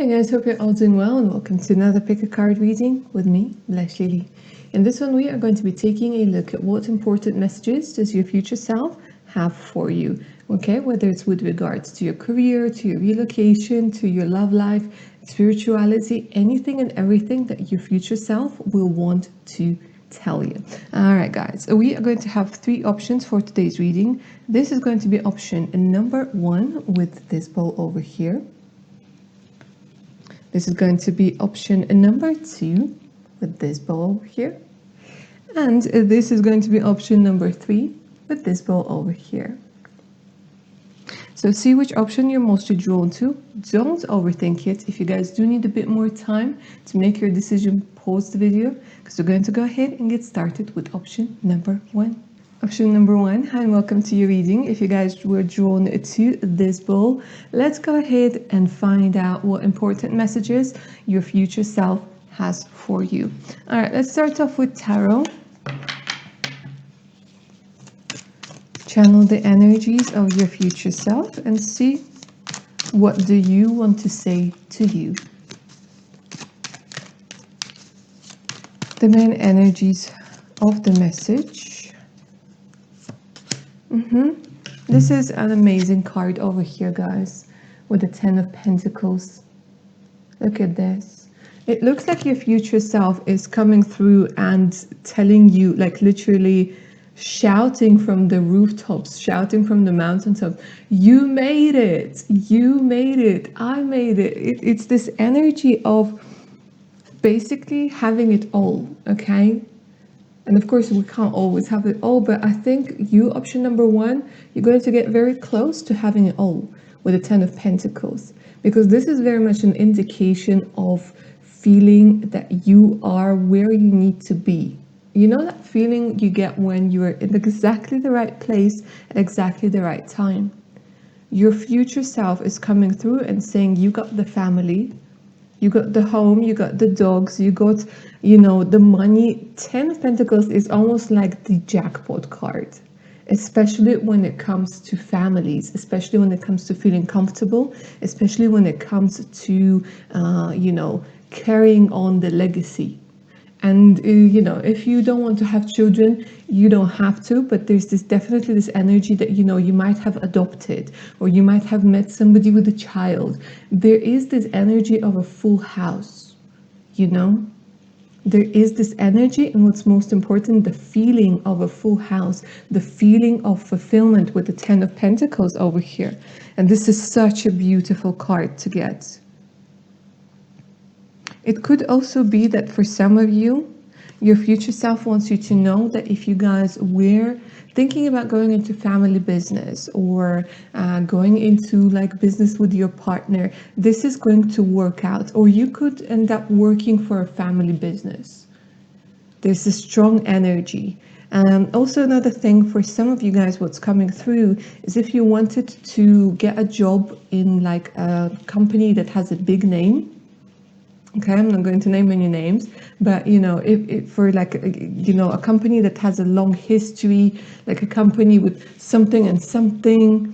Hey guys, hope you're all doing well and welcome to another pick a card reading with me, Blush Lily. In this one, we are going to be taking a look at what important messages does your future self have for you. Okay, whether it's with regards to your career, to your relocation, to your love life, spirituality, anything and everything that your future self will want to tell you. All right, guys, we are going to have three options for today's reading. This is going to be option number one with this bowl over here. This is going to be option number two with this bowl over here. And this is going to be option number three with this bowl over here. So see which option you're mostly drawn to. Don't overthink it. If you guys do need a bit more time to make your decision, pause the video because we're going to go ahead and get started with option number one. Option number one, hi and welcome to your reading. If you guys were drawn to this bowl, let's go ahead and find out what important messages your future self has for you. All right, let's start off with tarot. Channel the energies of your future self and see what do you want to say to you. The main energies of the message. This is an amazing card over here, guys, with the 10 of Pentacles. Look at this. It looks like your future self is coming through and telling you, like literally shouting from the rooftops, shouting from the mountaintop, you made it, you made it, I made it. It's this energy of basically having it all, okay? And of course, we can't always have it all, but I think you, option number one, you're going to get very close to having it all with the 10 of Pentacles, because this is very much an indication of feeling that you are where you need to be. You know that feeling you get when you're in exactly the right place at exactly the right time. Your future self is coming through and saying, you got the family, you got the home, you got the dogs, you got, you know, the money. 10 of Pentacles is almost like the jackpot card, especially when it comes to families, especially when it comes to feeling comfortable, especially when it comes to, you know, carrying on the legacy. And, you know, if you don't want to have children, you don't have to, but there's definitely this energy that, you know, you might have adopted or you might have met somebody with a child. There is this energy of a full house, you know? There is this energy, and what's most important, the feeling of a full house, the feeling of fulfillment with the 10 of Pentacles over here. And this is such a beautiful card to get. It could also be that for some of you, your future self wants you to know that if you guys were thinking about going into family business or going into like business with your partner, this is going to work out, or you could end up working for a family business. There's a strong energy. Also another thing for some of you guys, what's coming through is if you wanted to get a job in like a company that has a big name. Okay, I'm not going to name any names, but you know, if for like, you know, a company that has a long history, like a company with something and something,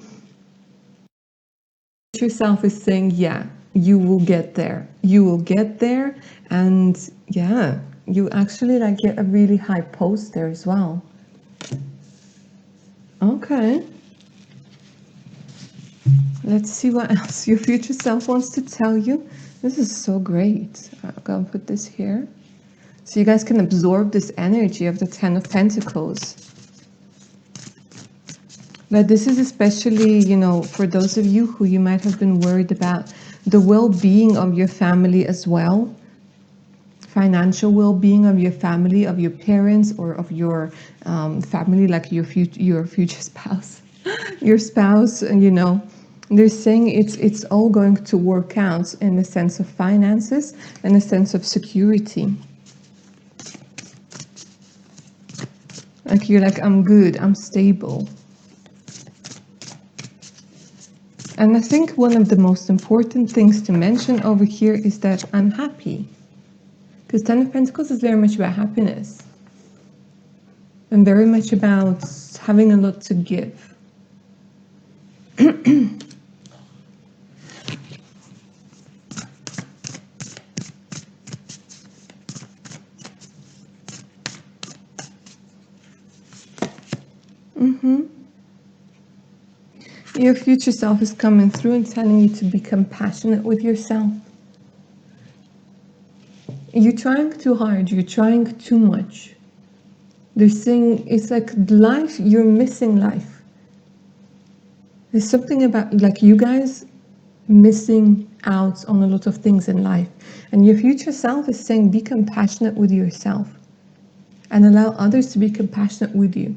yourself is saying, yeah, you will get there. You will get there. And yeah, you actually like get a really high post there as well. Okay. Let's see what else your future self wants to tell you. This is so great. I'm going to put this here so you guys can absorb this energy of the 10 of Pentacles. But this is especially, you know, for those of you who you might have been worried about the well-being of your family as well. Financial well-being of your family, of your parents, or of your family, like your future spouse, your spouse, and you know. They're saying it's all going to work out in the sense of finances and a sense of security. Like you're like, I'm good, I'm stable. And I think one of the most important things to mention over here is that I'm happy. Because 10 of Pentacles is very much about happiness. And very much about having a lot to give. Your future self is coming through and telling you to be compassionate with yourself. You're trying too hard, you're trying too much. They're saying it's like life, you're missing life. There's something about like you guys missing out on a lot of things in life. And your future self is saying be compassionate with yourself and allow others to be compassionate with you.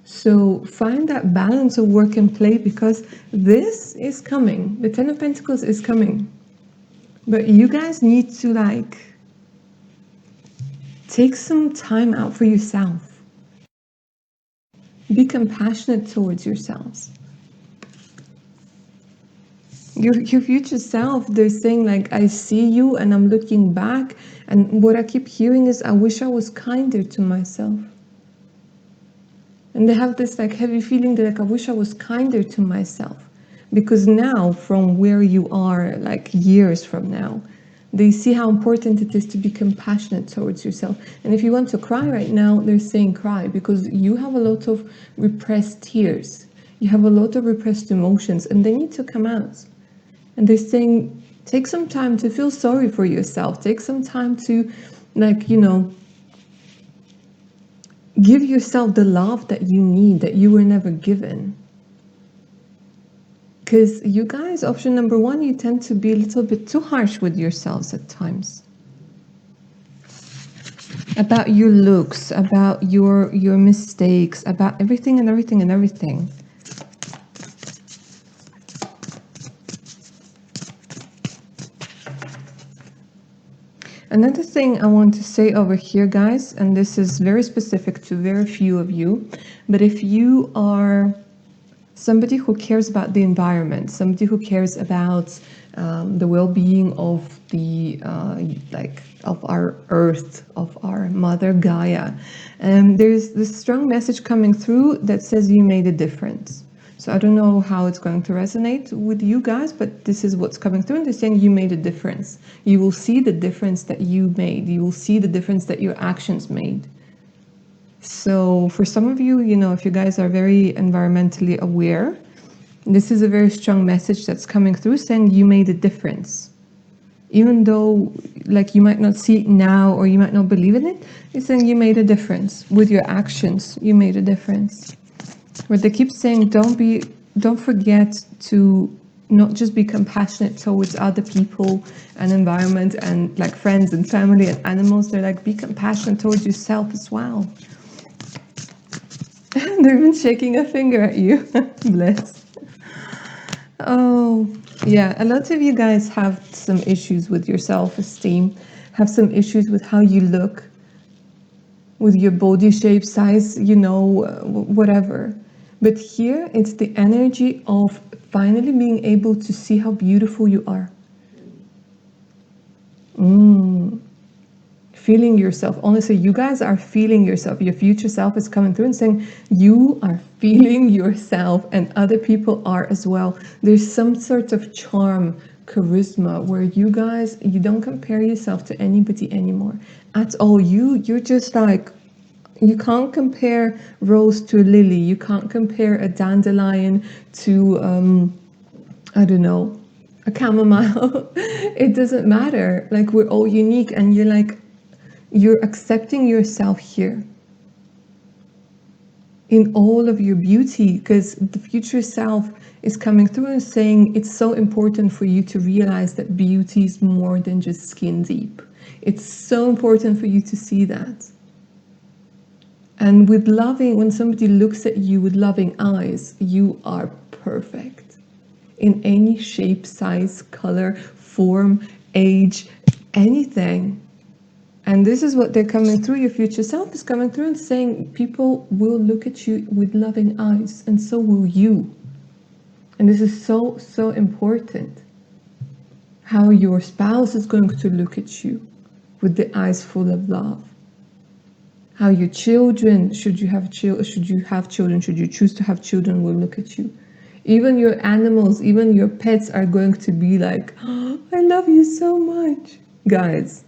So find that balance of work and play, because this is coming. The Ten of Pentacles is coming. But you guys need to like take some time out for yourself. Be compassionate towards yourselves. Your future self, they're saying like, I see you and I'm looking back, and what I keep hearing is, I wish I was kinder to myself. And they have this like heavy feeling that like, I wish I was kinder to myself. Because now, from where you are, like years from now, they see how important it is to be compassionate towards yourself. And if you want to cry right now, they're saying cry, because you have a lot of repressed tears. You have a lot of repressed emotions, and they need to come out. And they're saying, take some time to feel sorry for yourself. Take some time to, like, you know, give yourself the love that you need, that you were never given. Because you guys, option number one, you tend to be a little bit too harsh with yourselves at times. About your looks, about your mistakes, about everything and everything and everything. Another thing I want to say over here, guys, and this is very specific to very few of you, but if you are somebody who cares about the environment, somebody who cares about the well-being of the like of our earth, of our mother Gaia, there's this strong message coming through that says you made a difference. So I don't know how it's going to resonate with you guys, but this is what's coming through, and they're saying you made a difference. You will see the difference that you made. You will see the difference that your actions made. So for some of you, you know, if you guys are very environmentally aware, this is a very strong message that's coming through saying you made a difference. Even though like you might not see it now or you might not believe in it, it's saying you made a difference. With your actions, you made a difference. But they keep saying don't forget to not just be compassionate towards other people and environment and like friends and family and animals. They're like, be compassionate towards yourself as well. They're even shaking a finger at you. Bless. Oh, yeah. A lot of you guys have some issues with your self-esteem, have some issues with how you look, with your body shape, size, you know, whatever. But here it's the energy of finally being able to see how beautiful you are. Feeling yourself. Honestly, you guys are feeling yourself. Your future self is coming through and saying you are feeling yourself, and other people are as well. There's some sort of charm, charisma, where you guys, you don't compare yourself to anybody anymore at all. You're just like, you can't compare rose to a lily. You can't compare a dandelion to I don't know, a chamomile. It doesn't matter. Like, we're all unique, and you're like, you're accepting yourself here in all of your beauty, because the future self is coming through and saying it's so important for you to realize that beauty is more than just skin deep. It's so important for you to see that. And with loving, when somebody looks at you with loving eyes, you are perfect in any shape, size, color, form, age, anything. And this is what they're coming through. Your future self is coming through and saying people will look at you with loving eyes, and so will you. And this is so, so important. How your spouse is going to look at you with the eyes full of love. How your children, should you have children, should you choose to have children, will look at you. Even your animals, even your pets are going to be like, oh, I love you so much. Guys,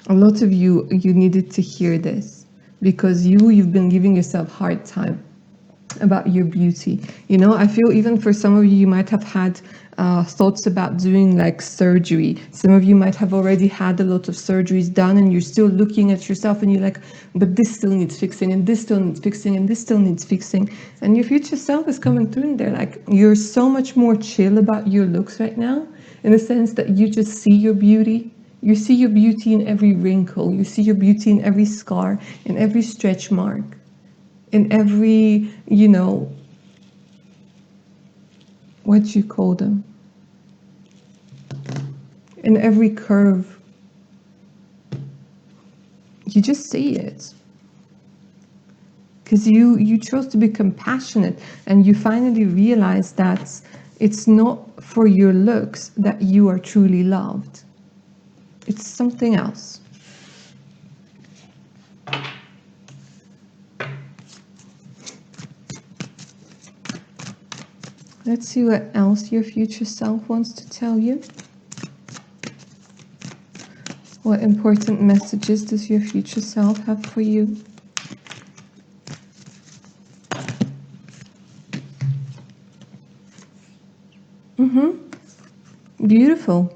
a lot of you needed to hear this, because you've been giving yourself a hard time. about your beauty. You know, I feel even for some of you, you might have had thoughts about doing like surgery. Some of you might have already had a lot of surgeries done, and you're still looking at yourself and you're like, but this still needs fixing, and this still needs fixing, and this still needs fixing. And your future self is coming through, and they're like, you're so much more chill about your looks right now, in the sense that you just see your beauty. You see your beauty in every wrinkle, you see your beauty in every scar, in every stretch mark, in every, you know, what do you call them? In every curve. You just see it. Because you chose to be compassionate, and you finally realize that it's not for your looks that you are truly loved. It's something else. Let's see what else your future self wants to tell you. What important messages does your future self have for you? Beautiful.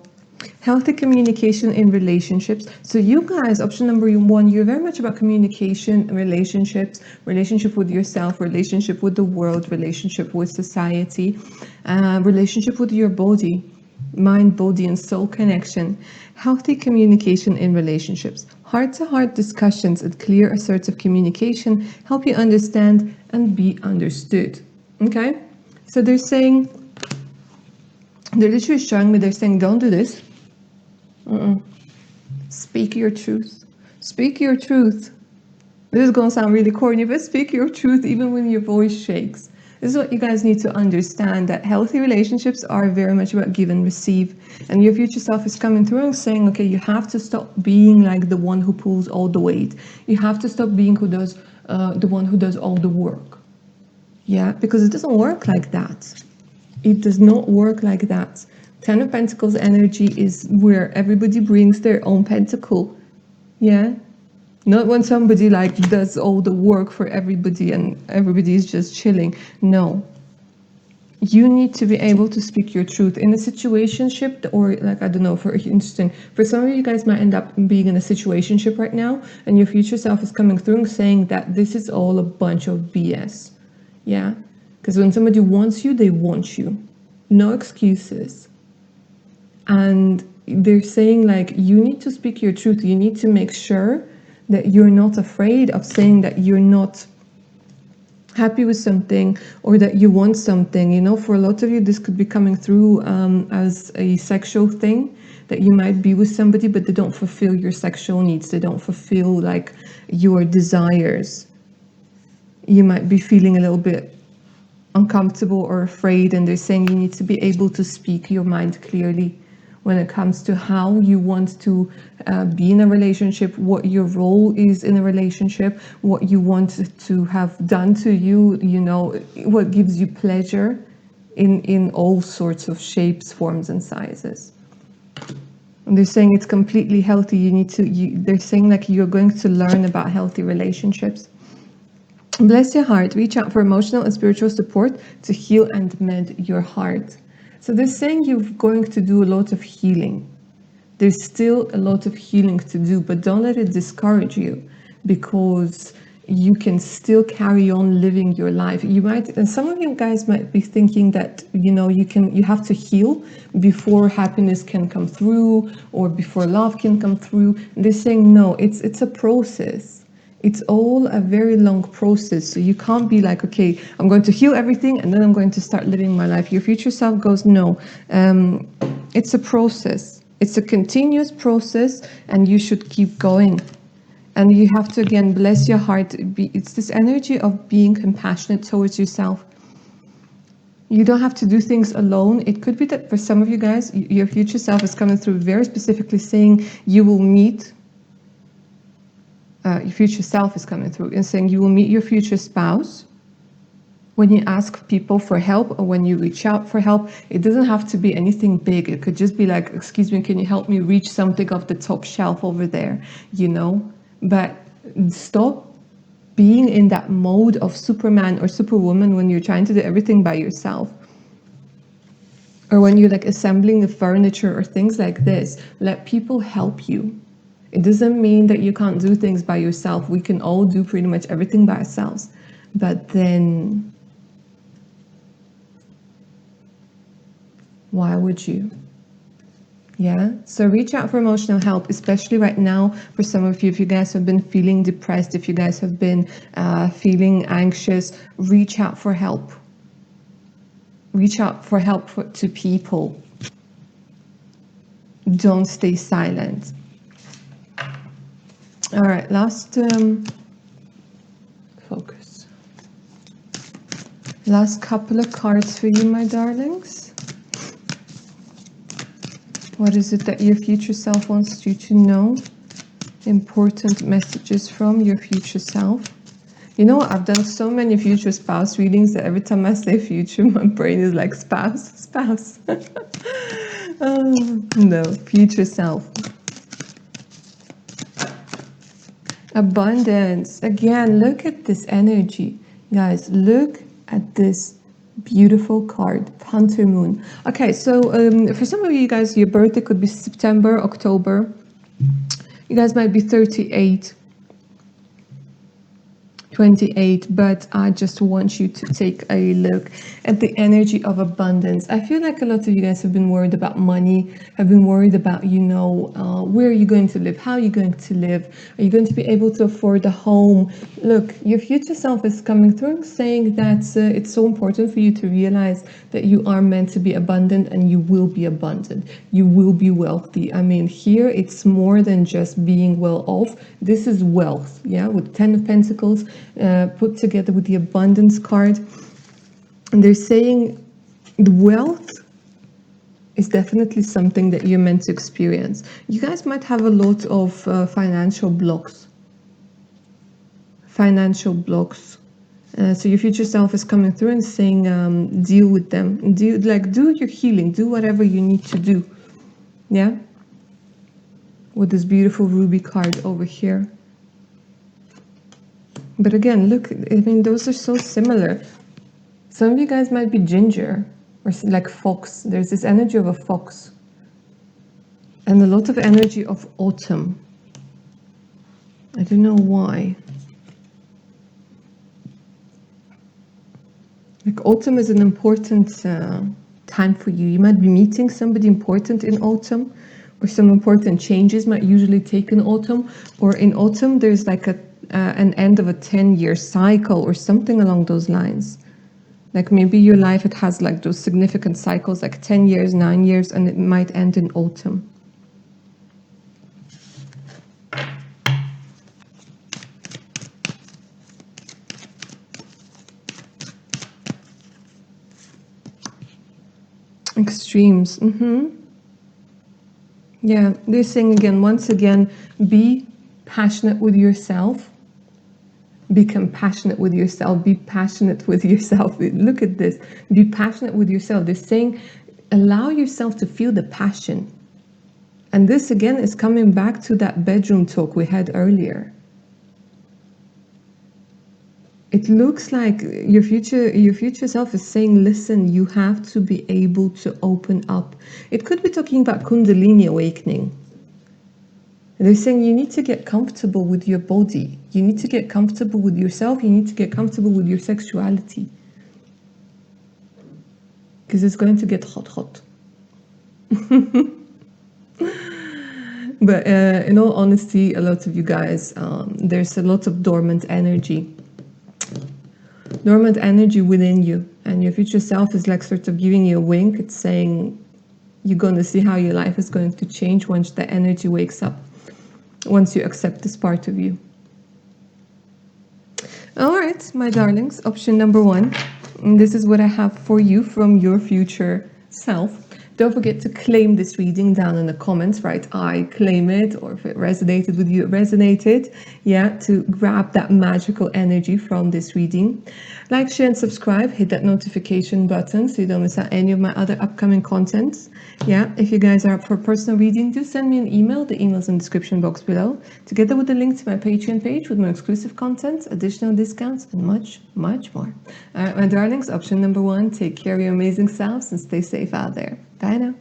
Healthy communication in relationships. So you guys, option number one, you're very much about communication, relationships, relationship with yourself, relationship with the world, relationship with society, relationship with your body, mind, body, and soul connection. Healthy communication in relationships. Heart-to-heart discussions and clear, assertive communication help you understand and be understood. Okay? So they're literally showing me, they're saying, don't do this. Speak your truth. Speak your truth. This is going to sound really corny, but speak your truth even when your voice shakes. This is what you guys need to understand, that healthy relationships are very much about give and receive. And your future self is coming through and saying, okay, you have to stop being like the one who pulls all the weight. You have to stop being the one who does all the work. Yeah, because it doesn't work like that. It does not work like that. Ten of Pentacles energy is where everybody brings their own pentacle. Yeah? Not when somebody like does all the work for everybody and everybody is just chilling. No. You need to be able to speak your truth in a situationship, or like, I don't know, for instance, for some of you guys might end up being in a situationship right now, and your future self is coming through and saying that this is all a bunch of BS. Yeah? Because when somebody wants you, they want you. No excuses. And they're saying like, you need to speak your truth. You need to make sure that you're not afraid of saying that you're not happy with something, or that you want something. You know, for a lot of you, this could be coming through as a sexual thing, that you might be with somebody, but they don't fulfill your sexual needs. They don't fulfill like your desires. You might be feeling a little bit uncomfortable or afraid, and they're saying you need to be able to speak your mind clearly when it comes to how you want to be in a relationship, what your role is in a relationship, what you want to have done to you, you know, what gives you pleasure in all sorts of shapes, forms, and sizes. And they're saying it's completely healthy. They're saying like you're going to learn about healthy relationships. Bless your heart. Reach out for emotional and spiritual support to heal and mend your heart. So they're saying you're going to do a lot of healing. There's still a lot of healing to do, but don't let it discourage you, because you can still carry on living your life. You might, and some of you guys might be thinking that, you know, you have to heal before happiness can come through, or before love can come through. And they're saying no, it's a process. It's all a very long process. So you can't be like, okay, I'm going to heal everything and then I'm going to start living my life. Your future self goes, no, it's a process. It's a continuous process, and you should keep going. And you have to, again, bless your heart. It's this energy of being compassionate towards yourself. You don't have to do things alone. It could be that for some of you guys, your future self is coming through very specifically saying you will meet your future self is coming through and saying you will meet your future spouse. When you ask people for help, or when you reach out for help, it doesn't have to be anything big. It could just be like, excuse me, can you help me reach something off the top shelf over there, you know? But stop being in that mode of Superman or Superwoman when you're trying to do everything by yourself. Or when you're like assembling the furniture or things like this, let people help you. It doesn't mean that you can't do things by yourself. We can all do pretty much everything by ourselves. But then, why would you? Yeah, so reach out for emotional help, especially right now for some of you. If you guys have been feeling depressed, if you guys have been feeling anxious, reach out for help. Reach out for help to people. Don't stay silent. All right, last focus. Last couple of cards for you, my darlings. What is it that your future self wants you to know? Important messages from your future self. You know, I've done so many future spouse readings that every time I say future, my brain is like spouse. Oh, no, future self. Abundance. Again, look at this energy. Guys, look at this beautiful card, Hunter Moon. Okay, so for some of you guys, your birthday could be September, October. You guys might be 38, 28, but I just want you to take a look at the energy of abundance. I feel like a lot of you guys have been worried about money, have been worried about, you know, where are you going to live? How are you going to live? Are you going to be able to afford a home? Look, your future self is coming through and saying that it's so important for you to realize that you are meant to be abundant and you will be abundant. You will be wealthy. I mean, here it's more than just being well off. This is wealth, yeah, with 10 of Pentacles. Put together with the abundance card, and they're saying the wealth is definitely something that you're meant to experience. You guys might have a lot of financial blocks. So your future self is coming through and saying, deal with them. Do your healing. Do whatever you need to do. Yeah. With this beautiful ruby card over here. But again, look, I mean, those are so similar. Some of you guys might be ginger or like fox. There's this energy of a fox. And a lot of energy of autumn. I don't know why. Like autumn is an important time for you. You might be meeting somebody important in autumn, or some important changes might usually take in autumn. Or in autumn, there's like an end of a 10-year cycle or something along those lines. Like maybe your life, it has like those significant cycles, like 10 years, 9 years, and it might end in autumn. Extremes. Yeah, they're saying again, once again, be passionate with yourself. Be compassionate with yourself. Be passionate with yourself. Look at this. Be passionate with yourself. They're saying, allow yourself to feel the passion. And this again is coming back to that bedroom talk we had earlier. It looks like your future self is saying, listen, you have to be able to open up. It could be talking about Kundalini awakening. They're saying you need to get comfortable with your body. You need to get comfortable with yourself. You need to get comfortable with your sexuality. Because it's going to get hot. But in all honesty, a lot of you guys, there's a lot of dormant energy. Dormant energy within you. And your future self is like sort of giving you a wink. It's saying you're going to see how your life is going to change once the energy wakes up. Once you accept this part of you. All right, my darlings, option number 1. And this is what I have for you from your future self. Don't forget to claim this reading down in the comments, right? I claim it, or if it resonated with you, it resonated. Yeah, to grab that magical energy from this reading. Like, share, and subscribe. Hit that notification button so you don't miss out any of my other upcoming contents. Yeah, if you guys are up for a personal reading, do send me an email. The email's in the description box below, together with the link to my Patreon page with more exclusive content, additional discounts, and much, much more. All right, my darlings, option number 1, take care of your amazing selves and stay safe out there. Bye now.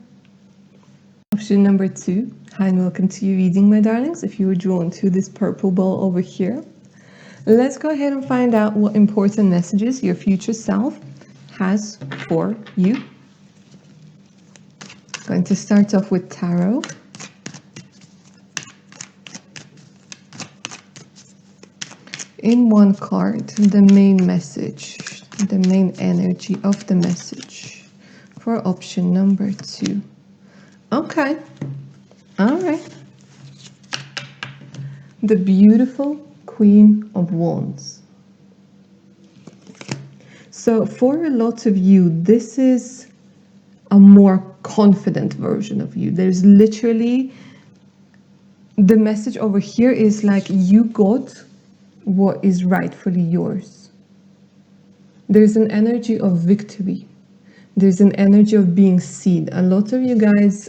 Option number 2, hi and welcome to your reading, my darlings. If you were drawn to this purple ball over here, let's go ahead and find out what important messages your future self has for you. Going to start off with tarot. In one card, the main message, the main energy of the message for option number 2. Okay, all right. The beautiful Queen of Wands. So for a lot of you, this is a more confident version of you. There's literally, the message over here is like you got what is rightfully yours. There's an energy of victory. There's an energy of being seen. A lot of you guys,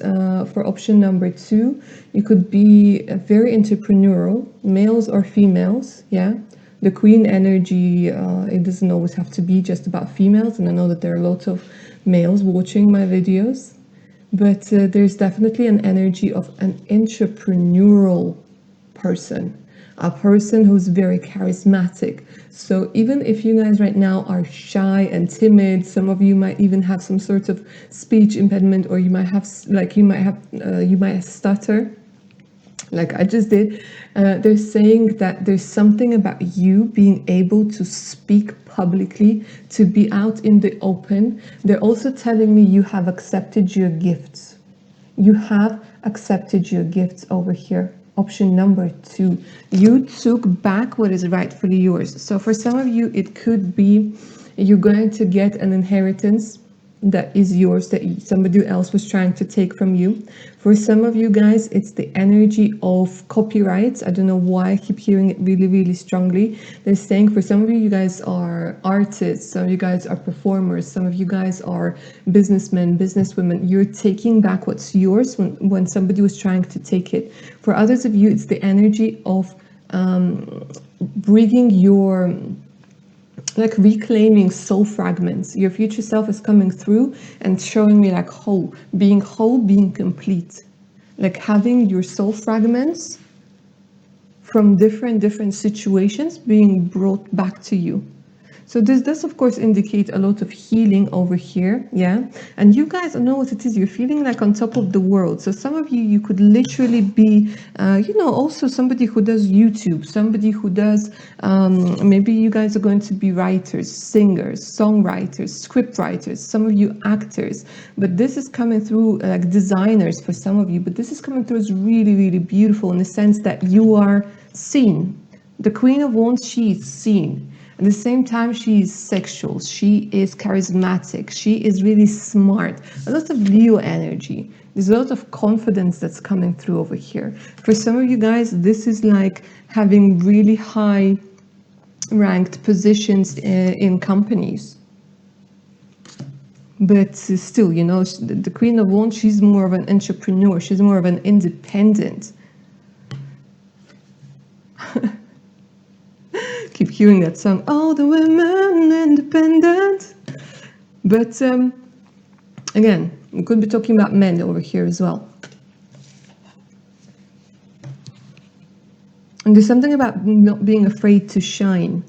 for option number 2, you could be very entrepreneurial, males or females, yeah? The queen energy, it doesn't always have to be just about females, and I know that there are a lot of males watching my videos, but there's definitely an energy of an entrepreneurial person, a person who's very charismatic. So even if you guys right now are shy and timid, some of you might even have some sort of speech impediment, or you might have you might stutter, like I just did. They're saying that there's something about you being able to speak publicly, to be out in the open. They're also telling me you have accepted your gifts. You have accepted your gifts over here. Option number 2, you took back what is rightfully yours. So for some of you, it could be you're going to get an inheritance that is yours, that somebody else was trying to take from you. For some of you guys, it's the energy of copyrights. I don't know why I keep hearing it really, really strongly. They're saying for some of you, you guys are artists, some of you guys are performers, some of you guys are businessmen, businesswomen. You're taking back what's yours when somebody was trying to take it. For others of you, it's the energy of bringing your, like reclaiming soul fragments. Your future self is coming through and showing me like whole, being complete, like having your soul fragments from different situations being brought back to you. So this does, of course, indicate a lot of healing over here, yeah? And you guys know what it is. You're feeling like on top of the world. So some of you, you could literally be, also somebody who does YouTube, somebody who does, maybe you guys are going to be writers, singers, songwriters, script writers, some of you actors. But this is coming through like designers for some of you. But this is coming through as really, really beautiful in the sense that you are seen. The Queen of Wands, she is seen. At the same time, she is sexual, she is charismatic, she is really smart. A lot of Leo energy. There's a lot of confidence that's coming through over here. For some of you guys, this is like having really high ranked positions in companies. But still, you know, the Queen of Wands, she's more of an entrepreneur, she's more of an independent. Keep hearing that song, all the women independent. But again, we could be talking about men over here as well. And there's something about not being afraid to shine.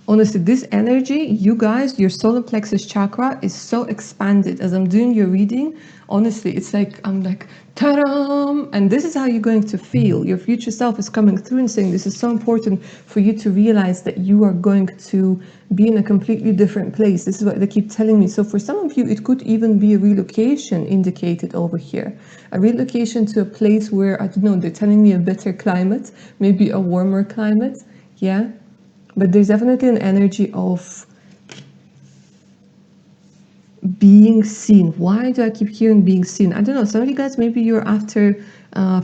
Honestly, this energy, you guys, your solar plexus chakra is so expanded. As I'm doing your reading, honestly, it's like, I'm like, ta-da! And this is how you're going to feel. Your future self is coming through and saying this is so important for you to realize that you are going to be in a completely different place. This is what they keep telling me. So for some of you, it could even be a relocation indicated over here. A relocation to a place where, I don't know, they're telling me a better climate, maybe a warmer climate, yeah? But there's definitely an energy of being seen. Why do I keep hearing being seen? I don't know. Some of you guys, maybe you're after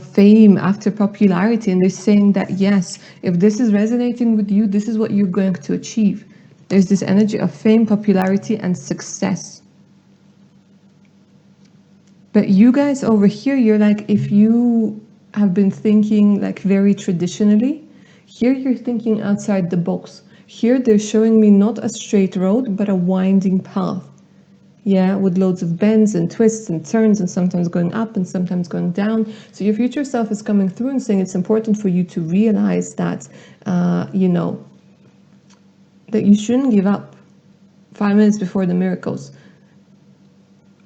fame, after popularity, and they're saying that, yes, if this is resonating with you, this is what you're going to achieve. There's this energy of fame, popularity, and success. But you guys over here, you're like, if you have been thinking like very traditionally, here you're thinking outside the box. Here they're showing me not a straight road, but a winding path. Yeah, with loads of bends and twists and turns, and sometimes going up and sometimes going down. So your future self is coming through and saying it's important for you to realize that, you know, that you shouldn't give up 5 minutes before the miracles.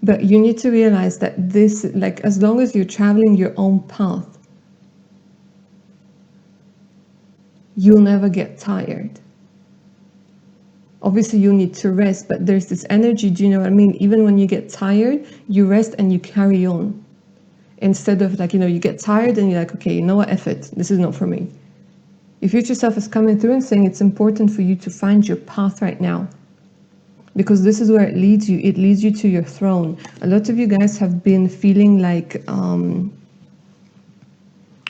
But you need to realize that this, like, as long as you're traveling your own path, you'll never get tired. Obviously, you need to rest, but there's this energy, do you know what I mean? Even when you get tired, you rest and you carry on. Instead of like, you know, you get tired and you're like, okay, you know what, F it, this is not for me. Your future self is coming through and saying it's important for you to find your path right now. Because this is where it leads you. It leads you to your throne. A lot of you guys have been feeling like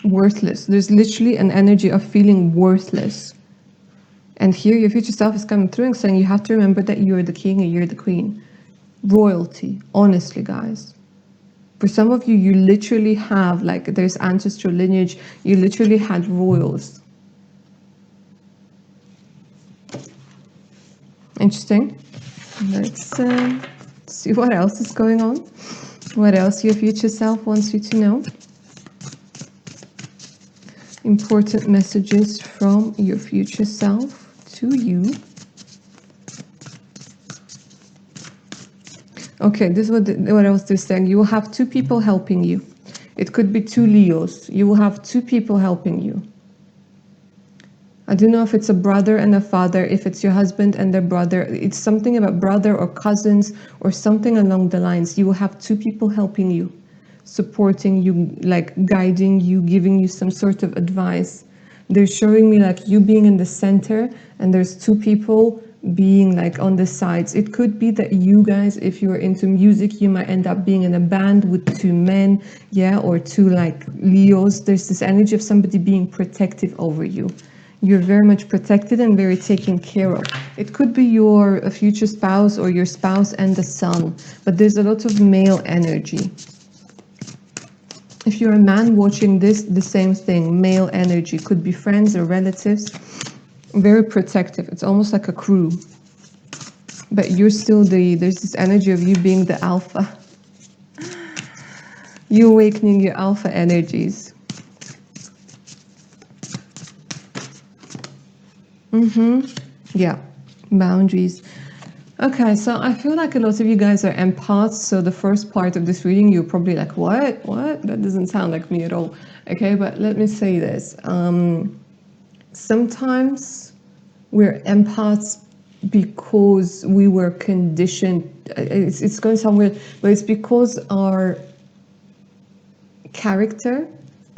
worthless. There's literally an energy of feeling worthless. And here your future self is coming through and saying you have to remember that you're the king and you're the queen. Royalty, honestly, guys. For some of you, you literally have, like, there's ancestral lineage. You literally had royals. Interesting. Let's see what else is going on. What else your future self wants you to know. Important messages from your future self to you. Okay, this is what else they're saying. You will have 2 people helping you. It could be 2 Leos. You will have 2 people helping you. I don't know if it's a brother and a father, if it's your husband and their brother. It's something about brother or cousins or something along the lines. You will have 2 people helping you, supporting you, like guiding you, giving you some sort of advice. They're showing me like you being in the center and there's 2 people being like on the sides. It could be that you guys, if you're into music, you might end up being in a band with 2 men, yeah, or 2 like Leos. There's this energy of somebody being protective over you. You're very much protected and very taken care of. It could be your future spouse or your spouse and the son, but there's a lot of male energy. If you're a man watching this, the same thing, male energy. Could be friends or relatives. Very protective. It's almost like a crew. But you're still there's this energy of you being the alpha. You awakening your alpha energies. Yeah, boundaries. Okay, so I feel like a lot of you guys are empaths. So the first part of this reading, you're probably like, what? That doesn't sound like me at all. Okay, but let me say this. Sometimes we're empaths because we were conditioned. It's going to sound weird, but it's because our character,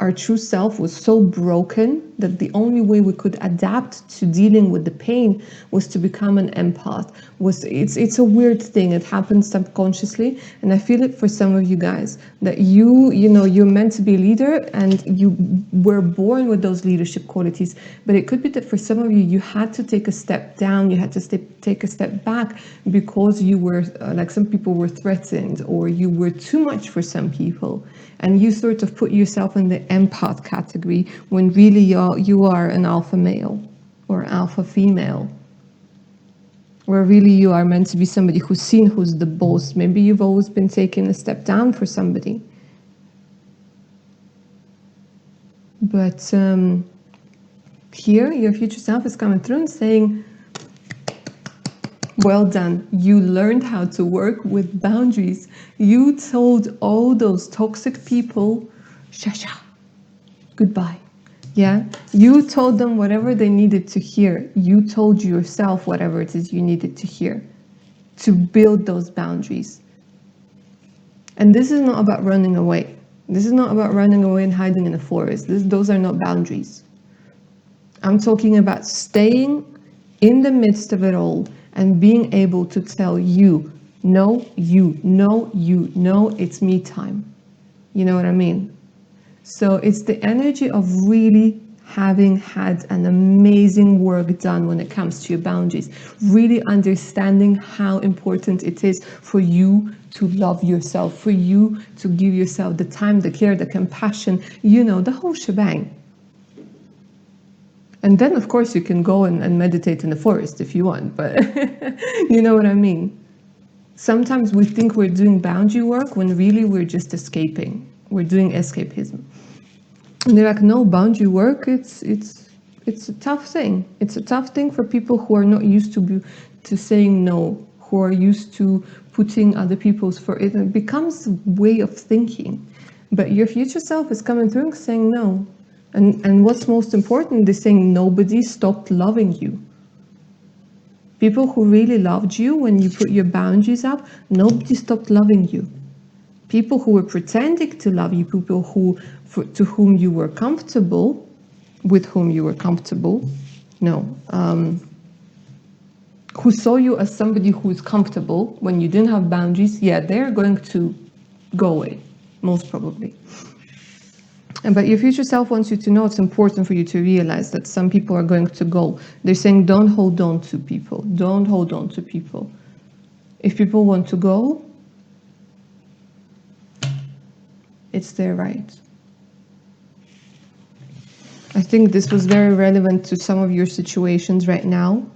our true self was so broken that the only way we could adapt to dealing with the pain was to become an empath. It's a weird thing. It happens subconsciously, and I feel it for some of you guys that you know you're meant to be a leader and you were born with those leadership qualities. But it could be that for some of you, you had to take a step down, you had to take a step back because you were like some people were threatened or you were too much for some people. And you sort of put yourself in the empath category when really you are an alpha male or alpha female. Where really you are meant to be somebody who's seen, who's the boss. Maybe you've always been taking a step down for somebody. But here, your future self is coming through and saying, well done. You learned how to work with boundaries. You told all those toxic people, shasha, goodbye. Yeah, you told them whatever they needed to hear. You told yourself whatever it is you needed to hear to build those boundaries. And this is not about running away. This is not about running away and hiding in a forest. Those are not boundaries. I'm talking about staying in the midst of it all and being able to tell you, No, you. No, you. No, it's me time. You know what I mean? So it's the energy of really having had an amazing work done when it comes to your boundaries, really understanding how important it is for you to love yourself, for you to give yourself the time, the care, the compassion, you know, the whole shebang. And then, of course, you can go and meditate in the forest if you want, but you know what I mean? Sometimes we think we're doing boundary work when really we're just escaping. We're doing escapism. And they're like, no, boundary work, it's a tough thing. It's a tough thing for people who are not used to saying no, who are used to putting other people's for it. It becomes a way of thinking. But your future self is coming through and saying no. And what's most important, they're saying nobody stopped loving you. People who really loved you when you put your boundaries up, nobody stopped loving you. People who were pretending to love you, people to whom you were comfortable, with whom you were comfortable, who saw you as somebody who is comfortable when you didn't have boundaries, yeah, they're going to go away, most probably. But your future self wants you to know it's important for you to realize that some people are going to go. They're saying don't hold on to people. Don't hold on to people. If people want to go, it's their right. I think this was very relevant to some of your situations right now,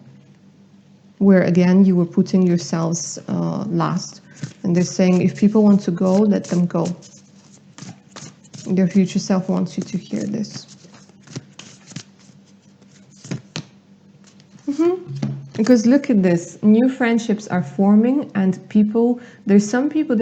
where again you were putting yourselves last. And they're saying if people want to go, let them go. Your future self wants you to hear this. Because look at this, new friendships are forming, and there's some people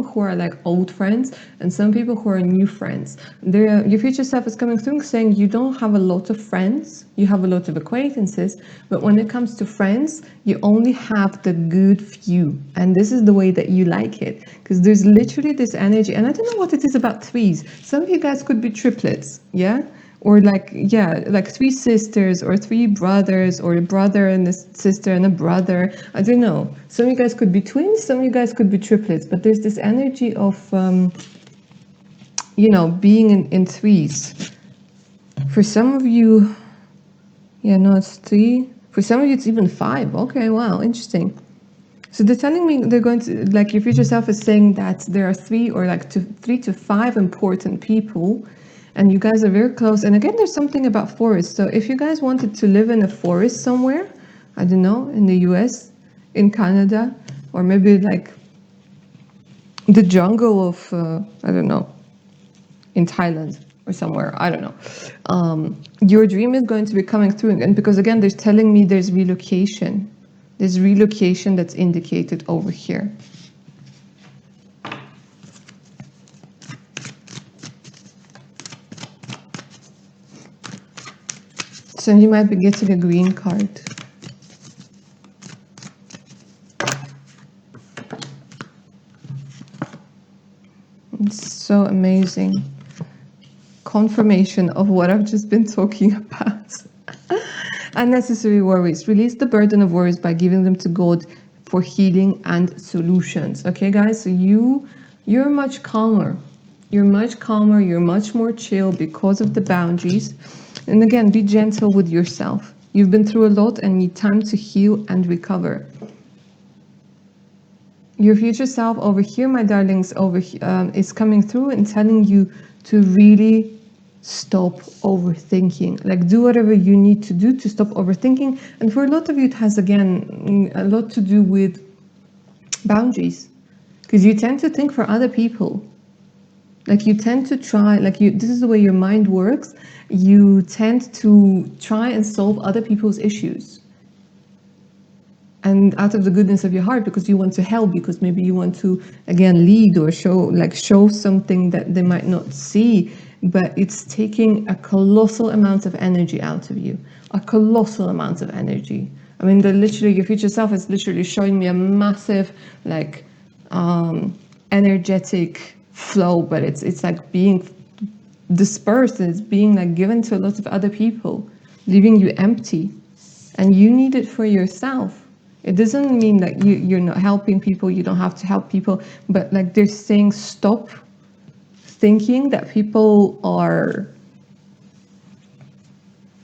who are like old friends and some people who are new friends. Your future self is coming through saying you don't have a lot of friends, you have a lot of acquaintances, but when it comes to friends, you only have the good few. And this is the way that you like it, because there's literally this energy, and I don't know what it is about threes. Some of you guys could be triplets, yeah? Or like three sisters or three brothers, or a brother and a sister and a brother. I don't know. Some of you guys could be twins, some of you guys could be triplets, but there's this energy of, being in threes. For some of you, it's three. For some of you, it's even five. Okay, wow, interesting. So they're telling me they're going to, like your future self is saying that there are three to five important people, and you guys are very close. And again, there's something about forests. So if you guys wanted to live in a forest somewhere, I don't know, in the US, in Canada, or maybe like the jungle of, I don't know, in Thailand or somewhere, I don't know. Your dream is going to be coming through. And because again, they're telling me there's relocation. There's relocation that's indicated over here. So you might be getting a green card. It's so amazing. Confirmation of what I've just been talking about. Unnecessary worries. Release the burden of worries by giving them to God for healing and solutions. Okay, guys? So you're much calmer. You're much calmer. You're much more chill because of the boundaries. And again, be gentle with yourself. You've been through a lot and need time to heal and recover. Your future self over here, my darlings, is coming through and telling you to really stop overthinking. Like, do whatever you need to do to stop overthinking. And for a lot of you, it has, again, a lot to do with boundaries. Because you tend to think for other people. Like, you tend to try, this is the way your mind works. You tend to try and solve other people's issues. And out of the goodness of your heart, because you want to help, because maybe you want to, again, lead or show something that they might not see, but it's taking a colossal amount of energy out of you. A colossal amount of energy. I mean, your future self is literally showing me a massive, energetic flow, but it's like being dispersed, and it's being given to a lot of other people, leaving you empty. And you need it for yourself. It doesn't mean that you're not helping people, you don't have to help people, but like they're saying stop thinking that people are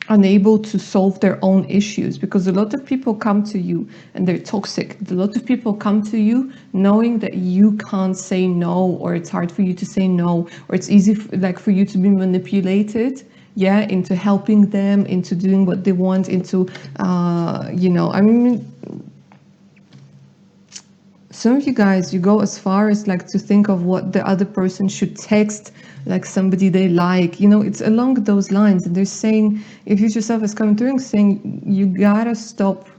unable to solve their own issues, because a lot of people come to you and they're toxic. A lot of people come to you knowing that you can't say no, or it's hard for you to say no, or it's easy like for you to be manipulated, yeah, into helping them, into doing what they want, into you know, I mean, some of you guys, you go as far as like to think of what the other person should text, like somebody they like, you know, it's along those lines. And they're saying, if you yourself is coming through and saying, you gotta stop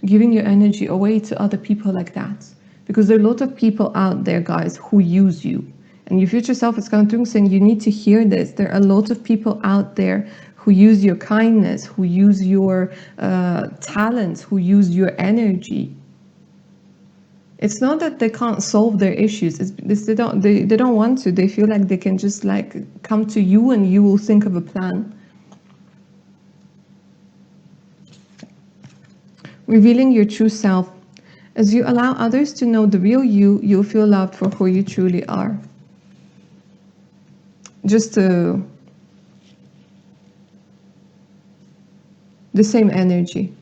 giving your energy away to other people like that. Because there are a lot of people out there, guys, who use you. And your future self is coming through and saying, you need to hear this. There are a lot of people out there who use your kindness, who use your talents, who use your energy. It's not that they can't solve their issues. It's they don't want to. They feel like they can just like come to you and you will think of a plan. Revealing your true self. As you allow others to know the real you, you'll feel loved for who you truly are. Just the same energy.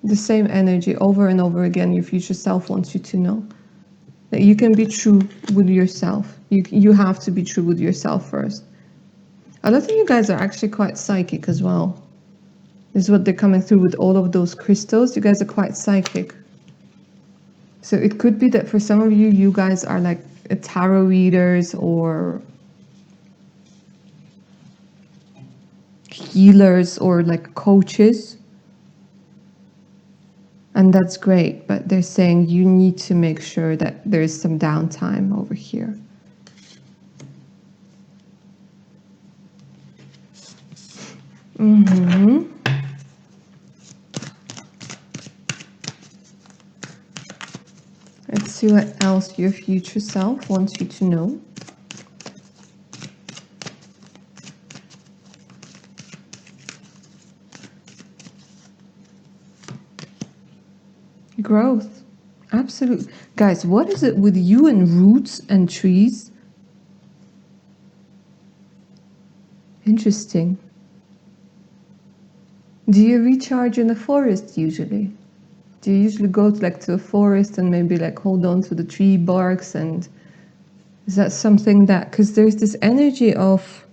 The same energy over and over again. Your future self wants you to know that you can be true with yourself. You have to be true with yourself first. A lot of you guys are actually quite psychic as well. This is what they're coming through with all of those crystals. You guys are quite psychic. So it could be that for some of you, you guys are like tarot readers or healers or like coaches. And that's great, but they're saying you need to make sure that there's some downtime over here. Let's see what else your future self wants you to know. Growth. Absolutely. Guys, what is it with you and roots and trees? Interesting. Do you recharge in the forest usually? Do you usually go to a forest and maybe like hold on to the tree barks? And is that something that, because there's this energy of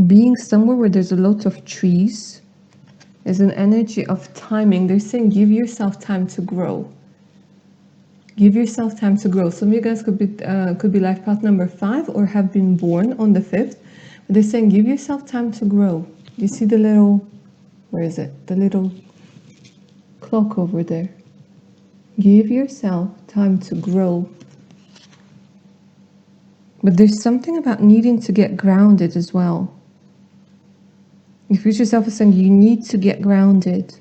being somewhere where there's a lot of trees. There's an energy of timing. They're saying give yourself time to grow. Give yourself time to grow. Some of you guys could be life path number 5 or have been born on the 5th. But they're saying give yourself time to grow. Do you see the little, where is it? The little clock over there. Give yourself time to grow. But there's something about needing to get grounded as well. Your future self is saying you need to get grounded.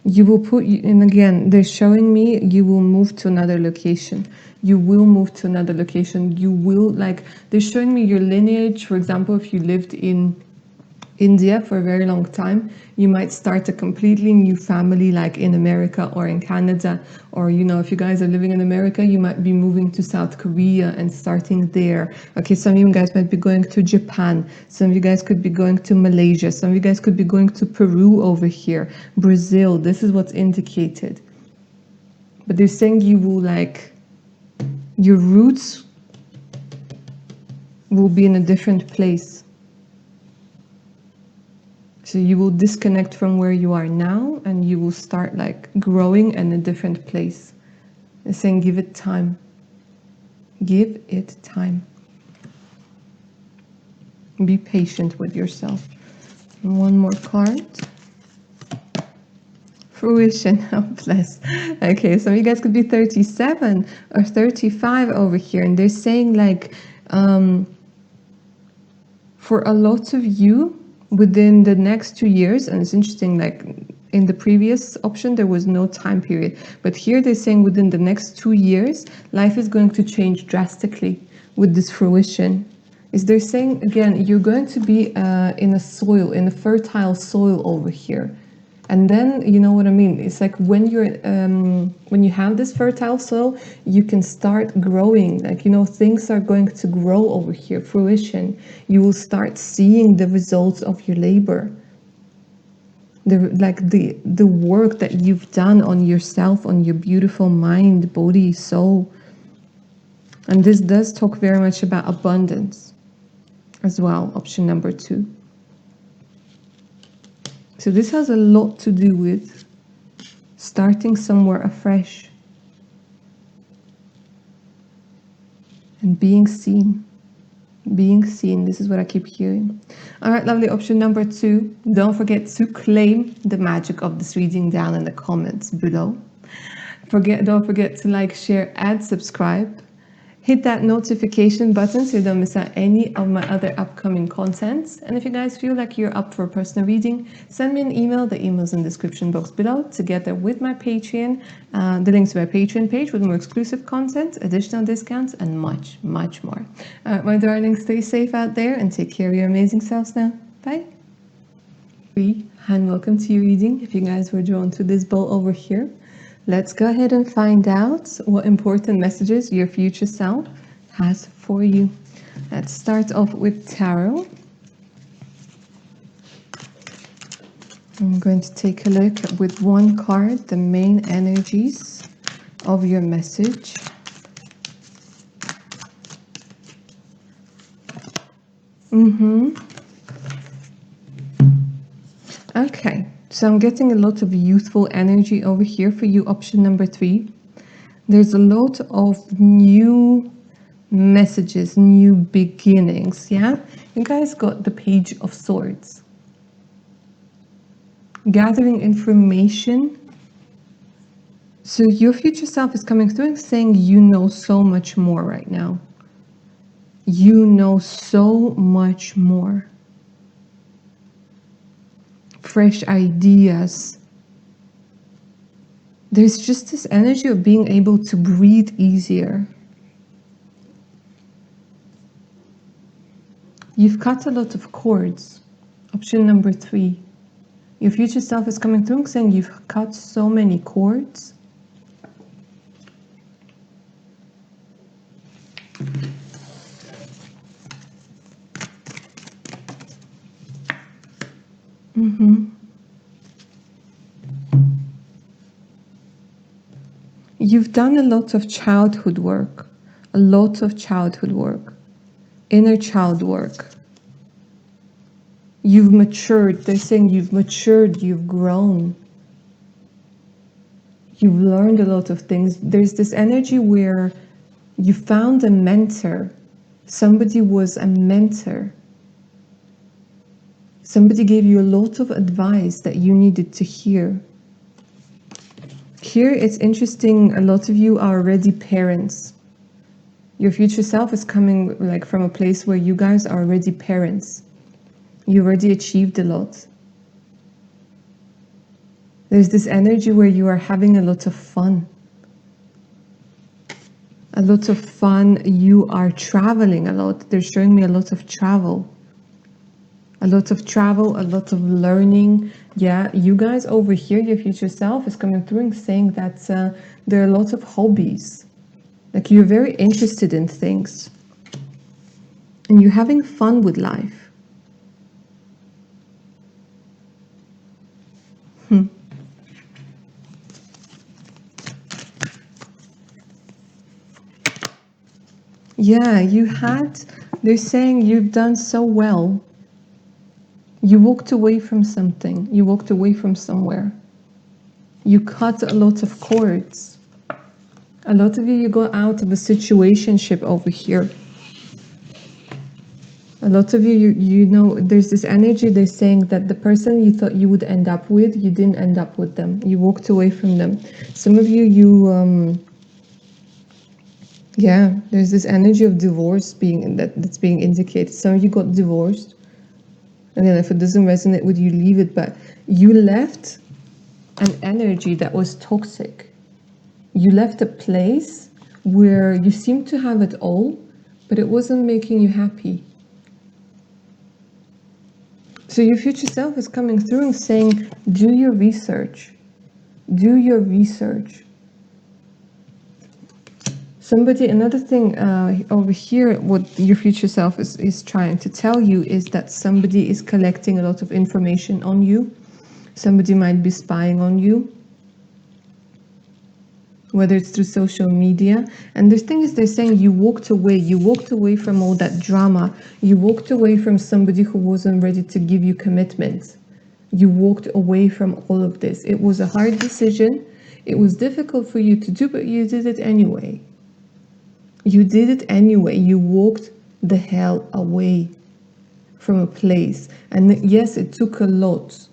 You will put, and again, they're showing me you will move to another location. You will move to another location. You will, like, they're showing me your lineage. For example, if you lived in India for a very long time, you might start a completely new family like in America or in Canada, or you know, if you guys are living in America, you might be moving to South Korea and starting there. Okay, some of you guys might be going to Japan, some of you guys could be going to Malaysia, some of you guys could be going to Peru over here, Brazil. This is what's indicated. But they're saying you will, like, your roots will be in a different place. So you will disconnect from where you are now and you will start like growing in a different place. They're saying give it time. Give it time. Be patient with yourself. And one more card. Fruition. Oh, bless. Okay, so you guys could be 37 or 35 over here. And they're saying like, for a lot of you, within the next 2 years, and it's interesting, like in the previous option, there was no time period. But here they're saying within the next 2 years, life is going to change drastically. with this fruition is they're saying, again, you're going to be in a soil, in a fertile soil over here. And then, you know what I mean? It's like when you have this fertile soil, you can start growing. Like, you know, things are going to grow over here, fruition. You will start seeing the results of your labor. The work that you've done on yourself, on your beautiful mind, body, soul. And this does talk very much about abundance as well, option number 2. So this has a lot to do with starting somewhere afresh and being seen. Being seen, this is what I keep hearing. All right, lovely. Option number 2, don't forget to claim the magic of this reading down in the comments below. Don't forget to like, share, and subscribe. Hit that notification button so you don't miss out any of my other upcoming contents. And if you guys feel like you're up for a personal reading, send me an email. The email's in the description box below, together with my Patreon, the links to my Patreon page with more exclusive content, additional discounts, and much, much more. My darlings, stay safe out there and take care of your amazing selves now. Bye. And welcome to your reading. If you guys were drawn to this bowl over here, let's go ahead and find out what important messages your future self has for you. Let's start off with tarot. I'm going to take a look with one card, the main energies of your message. Okay, so I'm getting a lot of youthful energy over here for you, option number 3. There's a lot of new messages, new beginnings, yeah? You guys got the Page of Swords. Gathering information. So your future self is coming through and saying you know so much more right now. You know so much more. Fresh ideas. There's just this energy of being able to breathe easier. You've cut a lot of cords. Option number 3. Your future self is coming through and saying you've cut so many cords. You've done a lot of childhood work, inner child work. You've matured. They're saying you've matured, you've grown. You've learned a lot of things. There's this energy where you found a mentor. Somebody was a mentor. Somebody gave you a lot of advice that you needed to hear. Here it's interesting, a lot of you are already parents. Your future self is coming like from a place where you guys are already parents. You already achieved a lot. There's this energy where you are having a lot of fun. A lot of fun. You are traveling a lot. They're showing me a lot of travel. A lot of travel, a lot of learning. Yeah, you guys over here, your future self is coming through and saying that there are a lot of hobbies. Like you're very interested in things. And you're having fun with life. Yeah, they're saying you've done so well. You walked away from something. You walked away from somewhere. You cut a lot of cords. A lot of you got out of a situationship over here. A lot of you know, there's this energy, they're saying that the person you thought you would end up with, you didn't end up with them. You walked away from them. Some of you, yeah, there's this energy of divorce that's being indicated. Some of you got divorced. And then if it doesn't resonate with you, leave it. But you left an energy that was toxic. You left a place where you seem to have it all, but it wasn't making you happy. So your future self is coming through and saying, do your research. Do your research. Somebody, another thing over here, what your future self is trying to tell you is that somebody is collecting a lot of information on you. Somebody might be spying on you, whether it's through social media. And the thing is, they're saying you walked away from all that drama. You walked away from somebody who wasn't ready to give you commitment. You walked away from all of this. It was a hard decision. It was difficult for you to do, but you did it anyway. You did it anyway. You walked the hell away from a place. And yes, it took a lot.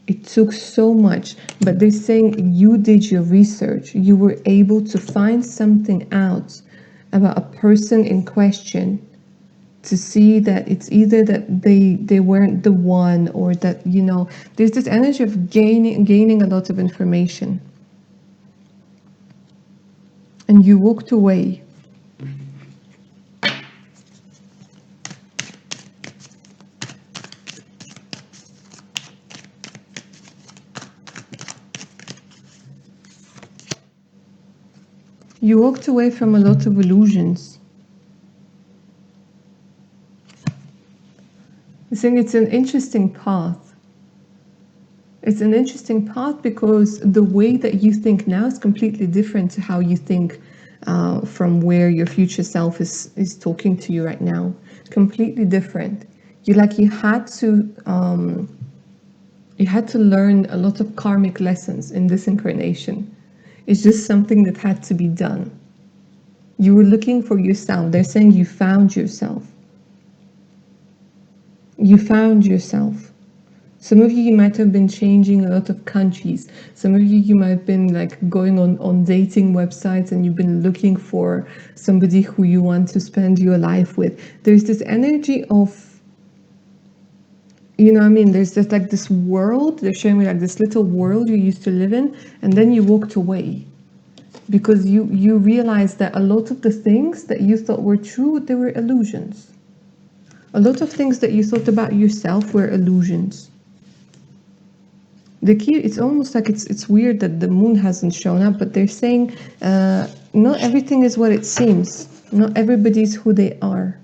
It took so much, but they're saying you did your research. You were able to find something out about a person in question to see that it's either that they weren't the one, or that, you know, there's this energy of gaining a lot of information. And you walked away. You walked away from a lot of illusions. I think it's an interesting path. It's an interesting path because the way that you think now is completely different to how you think from where your future self is talking to you right now. Completely different. You had to learn a lot of karmic lessons in this incarnation. It's just something that had to be done. You were looking for yourself. They're saying you found yourself. You found yourself. Some of you might have been changing a lot of countries. Some of you might have been like going on dating websites, and you've been looking for somebody who you want to spend your life with. There's this energy of, you know what I mean? There's just like this world. They're showing me like this little world you used to live in, and then you walked away. Because you realized that a lot of the things that you thought were true, they were illusions. A lot of things that you thought about yourself were illusions. The key, it's almost like it's weird that the moon hasn't shown up, but they're saying not everything is what it seems. Not everybody's who they are.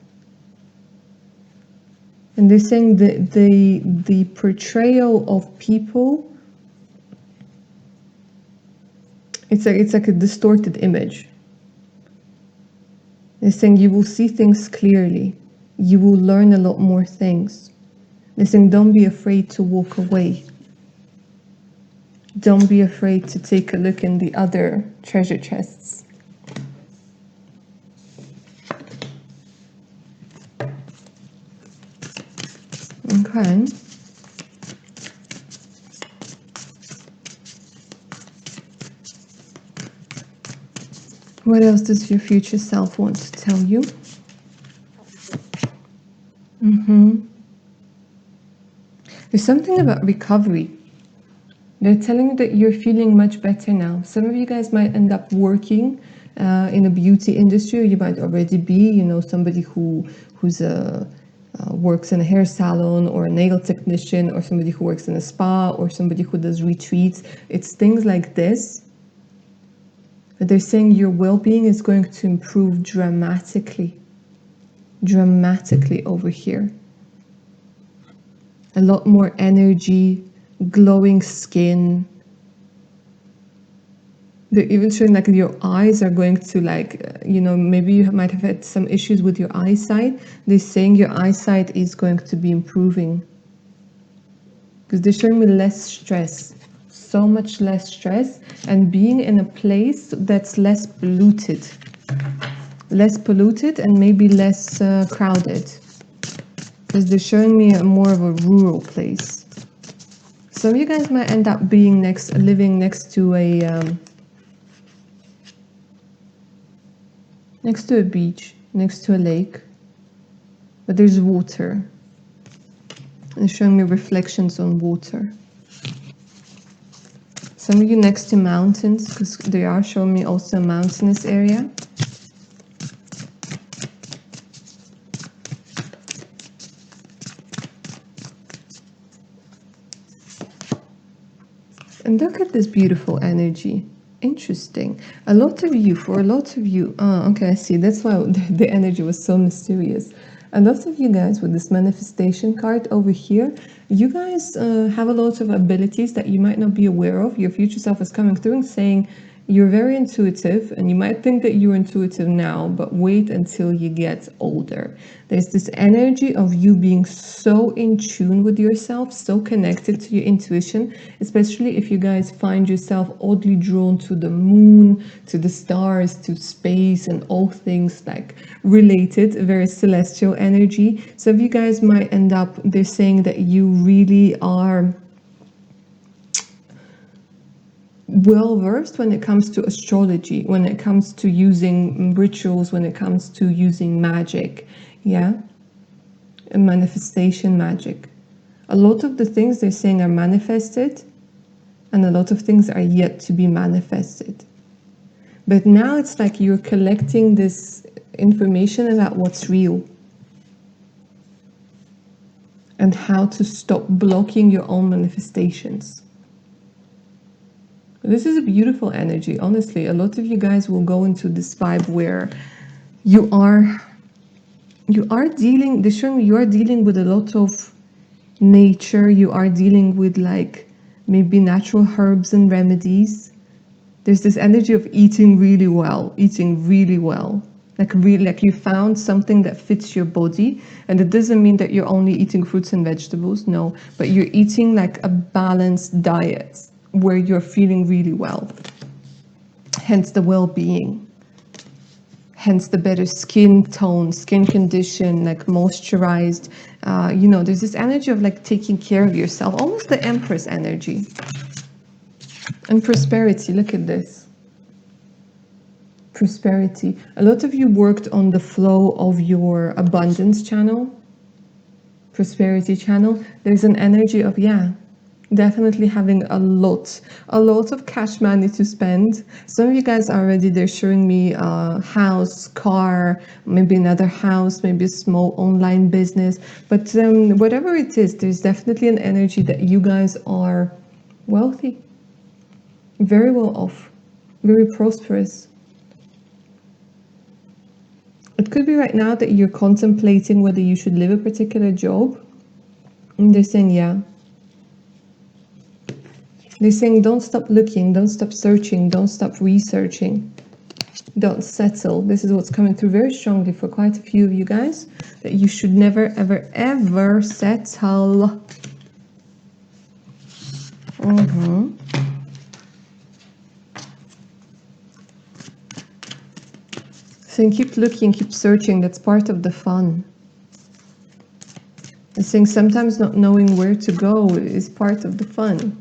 And they're saying the portrayal of people, it's like a distorted image. They're saying you will see things clearly. You will learn a lot more things. They're saying don't be afraid to walk away. Don't be afraid to take a look in the other treasure chests. Okay. What else does your future self want to tell you? There's something about recovery. They're telling you that you're feeling much better now. Some of you guys might end up working in a beauty industry, or you might already be, you know, somebody who's works in a hair salon, or a nail technician, or somebody who works in a spa, or somebody who does retreats. It's things like this. But they're saying your well-being is going to improve dramatically over here. A lot more energy, glowing skin. They're even showing like your eyes are going to, like, you know, maybe you might have had some issues with your eyesight. They're saying your eyesight is going to be improving. Because they're showing me less stress. So much less stress, and being in a place that's less polluted. Less polluted and maybe less crowded. Because they're showing me more of a rural place. So you guys might end up being living next to a beach, next to a lake, but there's water. And showing me reflections on water. Some of you next to mountains, because they are showing me also a mountainous area. And look at this beautiful energy. Interesting. A lot of you, for a lot of you, okay, I see. That's why the energy was so mysterious. A lot of you guys with this manifestation card over here, you guys have a lot of abilities that you might not be aware of. Your future self is coming through and saying, you're very intuitive, and you might think that you're intuitive now, but wait until you get older. There's this energy of you being so in tune with yourself, so connected to your intuition, especially if you guys find yourself oddly drawn to the moon, to the stars, to space, and all things like related, very celestial energy. So if you guys might end up, they're saying that you really are well versed when it comes to astrology, when it comes to using rituals, when it comes to using magic, yeah, and manifestation magic. A lot of the things they're saying are manifested, and a lot of things are yet to be manifested. But now it's like you're collecting this information about what's real and how to stop blocking your own manifestations. This is a beautiful energy. Honestly, a lot of you guys will go into this vibe where you are dealing, they're showing you are dealing with a lot of nature. You are dealing with like maybe natural herbs and remedies. There's this energy of eating really well. Like really, like you found something that fits your body, and it doesn't mean that you're only eating fruits and vegetables, no, but you're eating like a balanced diet where you're feeling really well, hence the well-being, hence the better skin tone, skin condition, like moisturized. You know, there's this energy of like taking care of yourself, almost the Empress energy. And prosperity, look at this. Prosperity. A lot of you worked on the flow of your abundance channel, prosperity channel. There's an energy of, yeah, definitely having a lot of cash money to spend. Some of you guys already, they're showing me a house, car, maybe another house, maybe a small online business. But whatever it is, there's definitely an energy that you guys are wealthy, very well off, very prosperous. It could be right now that you're contemplating whether you should leave a particular job. And they're saying, yeah. They're saying, don't stop looking, don't stop searching, don't stop researching, don't settle. This is what's coming through very strongly for quite a few of you guys, that you should never, ever, ever settle. Saying keep looking, keep searching, that's part of the fun. They're saying sometimes not knowing where to go is part of the fun.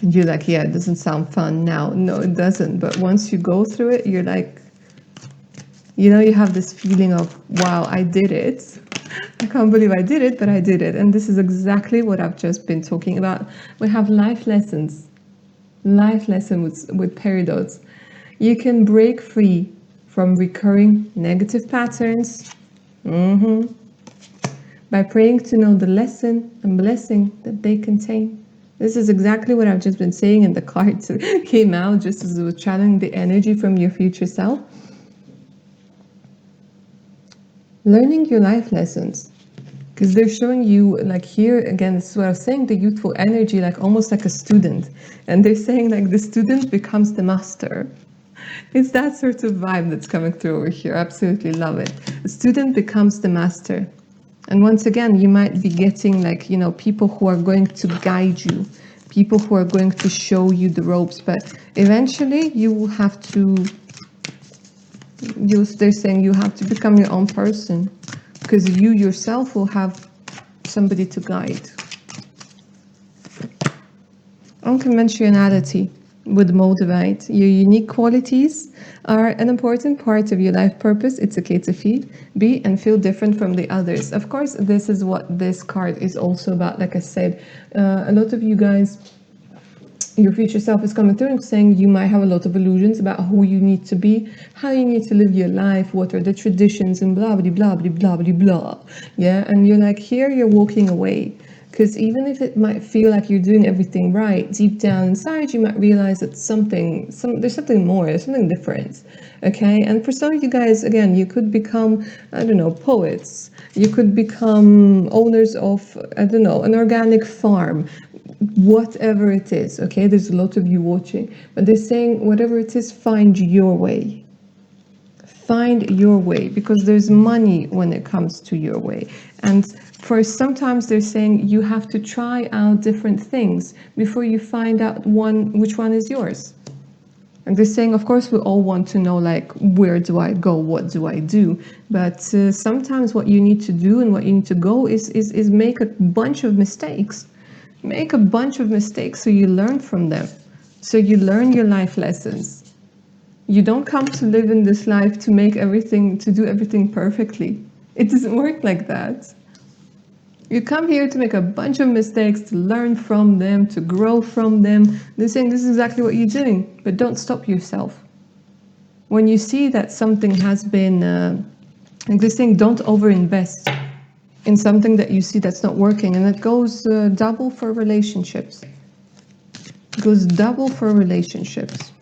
And you're like, yeah, it doesn't sound fun now. No, it doesn't. But once you go through it, you're like, you know, you have this feeling of, wow, I did it. I can't believe I did it, but I did it. And this is exactly what I've just been talking about. We have life lessons with peridots. You can break free from recurring negative patterns by praying to know the lesson and blessing that they contain. This is exactly what I've just been saying, and the cards came out just as it was channeling the energy from your future self. Learning your life lessons, because they're showing you, like here again, this is what I was saying, the youthful energy, like almost like a student, and they're saying like the student becomes the master. It's that sort of vibe that's coming through over here. Absolutely love it. The student becomes the master. And once again, you might be getting like, you know, people who are going to guide you, people who are going to show you the ropes, but eventually you will have to, they're saying you have to become your own person, because you yourself will have somebody to guide. Unconventionality would motivate. Your unique qualities are an important part of your life purpose. It's okay to be and feel different from the others. Of course, this is what this card is also about. Like I said, a lot of you guys, your future self is coming through and saying you might have a lot of illusions about who you need to be, how you need to live your life, what are the traditions, and blah, blah, blah, blah, blah, blah, blah. Yeah, and you're like, here you're walking away. Because even if it might feel like you're doing everything right, deep down inside, you might realize that there's something more, there's something different. Okay, and for some of you guys, again, you could become, I don't know, poets. You could become owners of, I don't know, an organic farm. Whatever it is, okay, there's a lot of you watching, but they're saying whatever it is, find your way. Find your way, because there's money when it comes to your way. And for sometimes they're saying you have to try out different things before you find out which one is yours. And they're saying, of course, we all want to know, like, where do I go? What do I do? But sometimes what you need to do and what you need to go is make a bunch of mistakes. Make a bunch of mistakes so you learn from them. So you learn your life lessons. You don't come to live in this life to do everything perfectly. It doesn't work like that. You come here to make a bunch of mistakes, to learn from them, to grow from them. They're saying this is exactly what you're doing, but don't stop yourself. When you see that something has been, like they're saying, don't overinvest in something that you see that's not working. And it goes double for relationships. It goes double for relationships.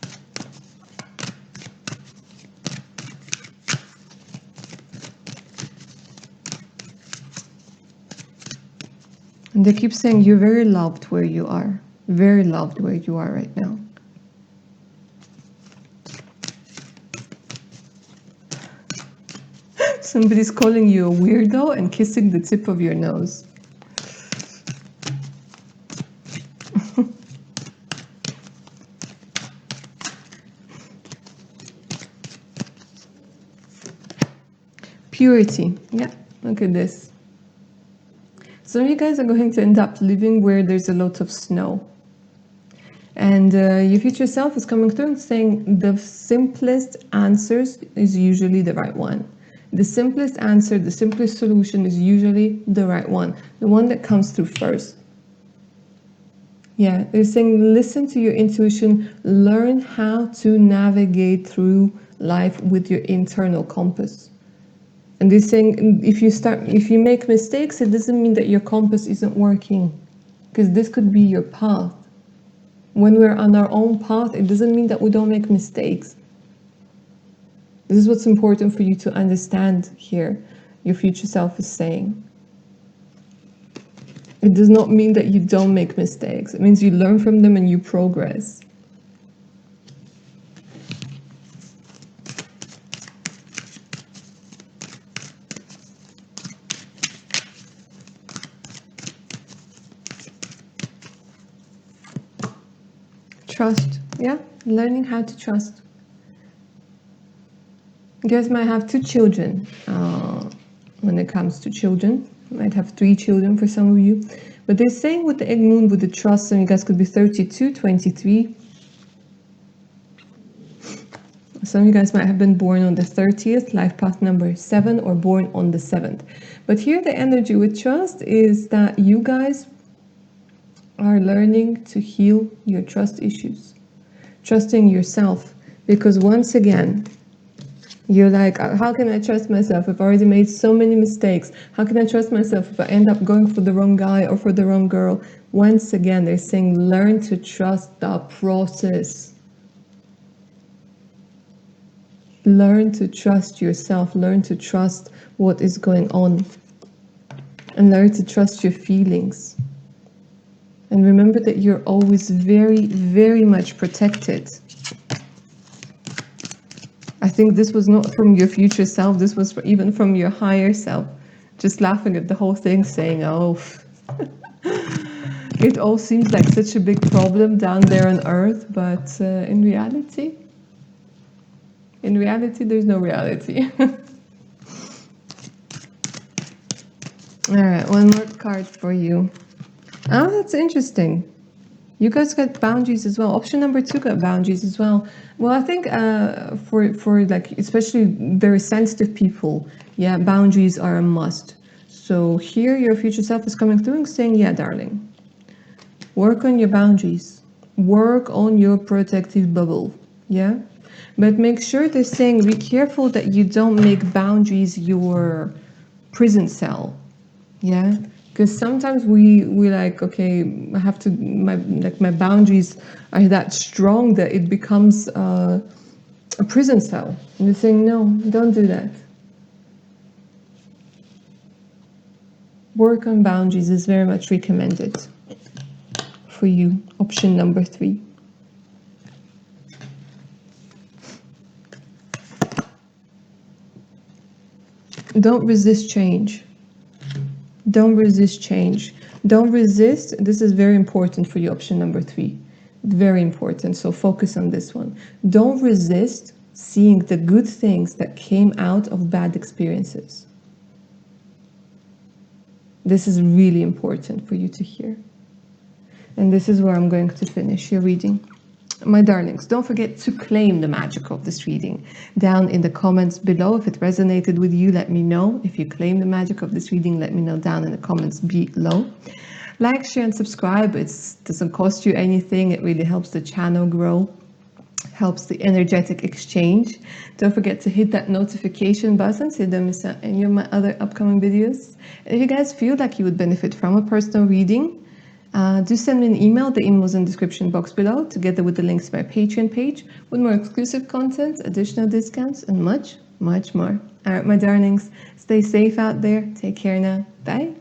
And they keep saying you're very loved where you are. Very loved where you are right now. Somebody's calling you a weirdo and kissing the tip of your nose. Purity. Yeah, look at this. Some of you guys are going to end up living where there's a lot of snow. And your future self is coming through and saying the simplest answers is usually the right one. The simplest answer, the simplest solution is usually the right one. The one that comes through first. Yeah, they're saying listen to your intuition, learn how to navigate through life with your internal compass. And they're saying if you make mistakes, it doesn't mean that your compass isn't working, because this could be your path. When we're on our own path, it doesn't mean that we don't make mistakes. This is what's important for you to understand here, your future self is saying. It does not mean that you don't make mistakes. It means you learn from them and you progress. Trust, yeah, learning how to trust. You guys might have 2 children when it comes to children. You might have 3 children for some of you. But they're saying with the egg moon, with the trust, and you guys could be 32, 23. Some of you guys might have been born on the 30th, life path number 7, or born on the 7th. But here the energy with trust is that you guys are learning to heal your trust issues. Trusting yourself. Because once again, you're like, how can I trust myself? I've already made so many mistakes. How can I trust myself if I end up going for the wrong guy or for the wrong girl? Once again, they're saying learn to trust the process. Learn to trust yourself. Learn to trust what is going on. And learn to trust your feelings. And remember that you're always very, very much protected. I think this was not from your future self, this was even from your higher self. Just laughing at the whole thing, saying, oh, it all seems like such a big problem down there on earth, but in reality, there's no reality. All right, one more card for you. Oh, that's interesting. You guys got boundaries as well. Option number 2 got boundaries as well. Well, I think for like, especially very sensitive people, yeah, boundaries are a must. So here your future self is coming through and saying, yeah, darling, work on your boundaries. Work on your protective bubble, yeah? But make sure they're saying, be careful that you don't make boundaries your prison cell, yeah? Because sometimes we like, okay, I have to, my boundaries are that strong that it becomes a prison cell. And you're saying, no, don't do that. Work on boundaries is very much recommended for you. Option number 3. Don't resist change. Don't resist change. Don't resist. This is very important for you, option number 3. Very important. So focus on this one. Don't resist seeing the good things that came out of bad experiences. This is really important for you to hear. And this is where I'm going to finish your reading. My darlings, don't forget to claim the magic of this reading. Down in the comments below, if it resonated with you, let me know. If you claim the magic of this reading, let me know down in the comments below. Like, share, and subscribe. It doesn't cost you anything. It really helps the channel grow, helps the energetic exchange. Don't forget to hit that notification button so you don't miss out any of my other upcoming videos. And if you guys feel like you would benefit from a personal reading, do send me an email. The email is in the description box below, together with the links to my Patreon page, with more exclusive content, additional discounts, and much, much more. All right, my darlings, stay safe out there. Take care now. Bye.